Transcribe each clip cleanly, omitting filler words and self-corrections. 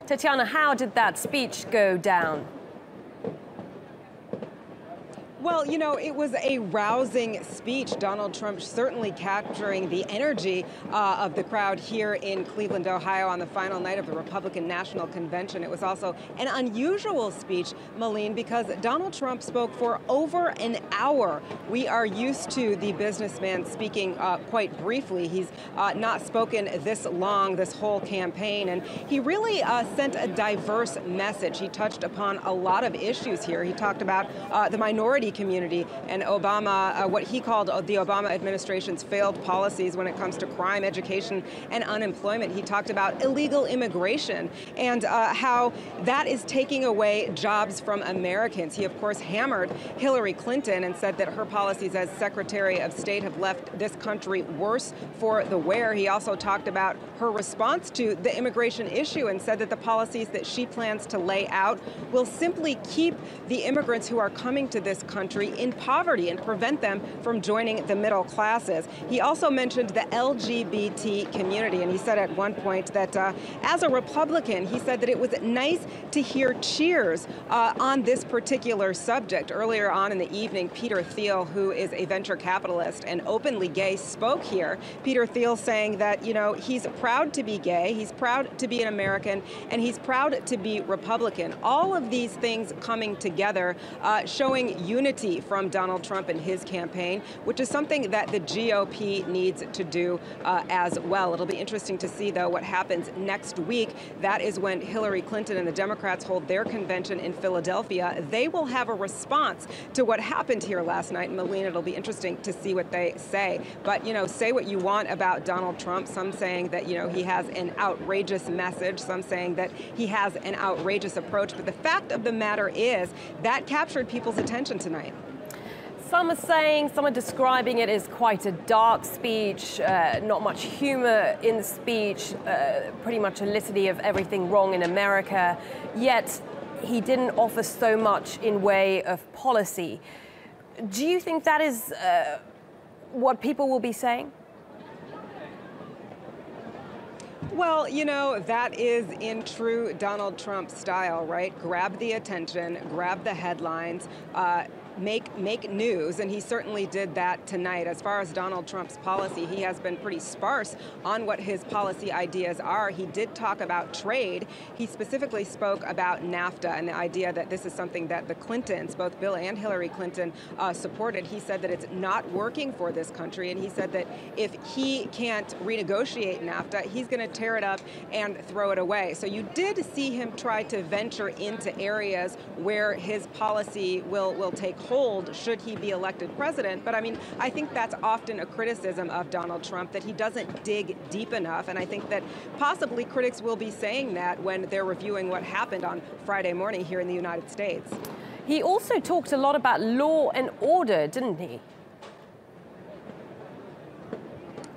Tatiana, how did that speech go down? Well, you know, it was a rousing speech. Donald Trump certainly capturing the energy of the crowd here in Cleveland, Ohio on the final night of the Republican National Convention. It was also an unusual speech, Malene, because Donald Trump spoke for over an hour. We are used to the businessman speaking quite briefly. He's not spoken this long, this whole campaign, and he really sent a diverse message. He touched upon a lot of issues here. He talked about the minority community and Obama, what he called the Obama administration's failed policies when it comes to crime, education, and unemployment. He talked about illegal immigration and how that is taking away jobs from Americans. He, of course, hammered Hillary Clinton and said that her policies as Secretary of State have left this country worse for the wear. He also talked about her response to the immigration issue and said that the policies that she plans to lay out will simply keep the immigrants who are coming to this country in poverty and prevent them from joining the middle classes. He also mentioned the LGBT community, and he said at one point that as a Republican, he said that it was nice to hear cheers on this particular subject. Earlier on in the evening, Peter Thiel, who is a venture capitalist and openly gay, spoke here. Peter Thiel saying that, you know, he's proud to be gay, he's proud to be an American, and he's proud to be Republican. All of these things coming together, showing unity from Donald Trump and his campaign, which is something that the GOP needs to do as well. It'll be interesting to see, though, what happens next week. That is when Hillary Clinton and the Democrats hold their convention in Philadelphia. They will have a response to what happened here last night. And Malene, it'll be interesting to see what they say. But, you know, say what you want about Donald Trump. Some saying that, you know, he has an outrageous message. Some saying that he has an outrageous approach. But the fact of the matter is that captured people's attention tonight. Some are saying, some are describing it as quite a dark speech, not much humor in the speech, pretty much a litany of everything wrong in America, yet he didn't offer so much in way of policy. Do you think that is what people will be saying? Well, you know, that is in true Donald Trump style, right? Grab the attention, grab the headlines, make news, and he certainly did that tonight. As far as Donald Trump's policy, he has been pretty sparse on what his policy ideas are. He did talk about trade. He specifically spoke about NAFTA and the idea that this is something that the Clintons, both Bill and Hillary Clinton, supported. He said that it's not working for this country, and he said that if he can't renegotiate NAFTA, he's going to tear it up and throw it away. So you did see him try to venture into areas where his policy will take hold should he be elected president. But I mean, I think that's often a criticism of Donald Trump, that he doesn't dig deep enough. And I think that possibly critics will be saying that when they're reviewing what happened on Friday morning here in the United States. He also talked a lot about law and order, didn't he?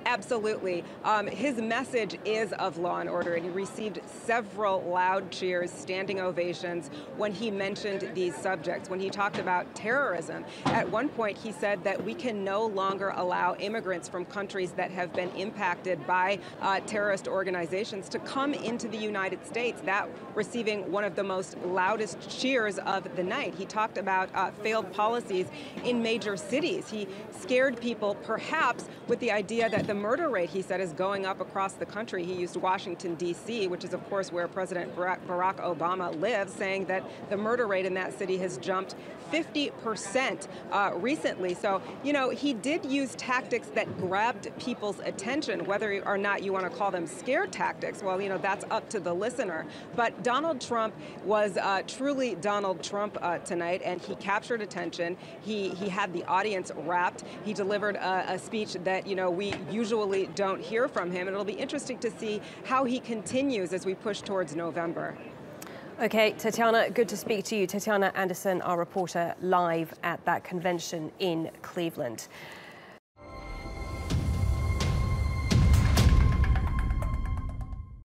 Absolutely. His message is of law and order, and he received several loud cheers, standing ovations when he mentioned these subjects. When he talked about terrorism, at one point he said that we can no longer allow immigrants from countries that have been impacted by terrorist organizations to come into the United States, that receiving one of the most loudest cheers of the night. He talked about failed policies in major cities. He scared people, perhaps, with the idea that the murder rate, he said, is going up across the country. He used Washington, D.C., which is, of course, where President Barack Obama lives, saying that the murder rate in that city has jumped 50% recently. So, you know, he did use tactics that grabbed people's attention, whether or not you want to call them scare tactics. Well, you know, that's up to the listener. But Donald Trump was truly Donald Trump tonight, and he captured attention. He had the audience wrapped. He delivered a speech that, you know, we usually don't hear from him. And it'll be interesting to see how he continues as we push towards November. Okay, Tatiana, good to speak to you. Tatiana Anderson, our reporter, live at that convention in Cleveland.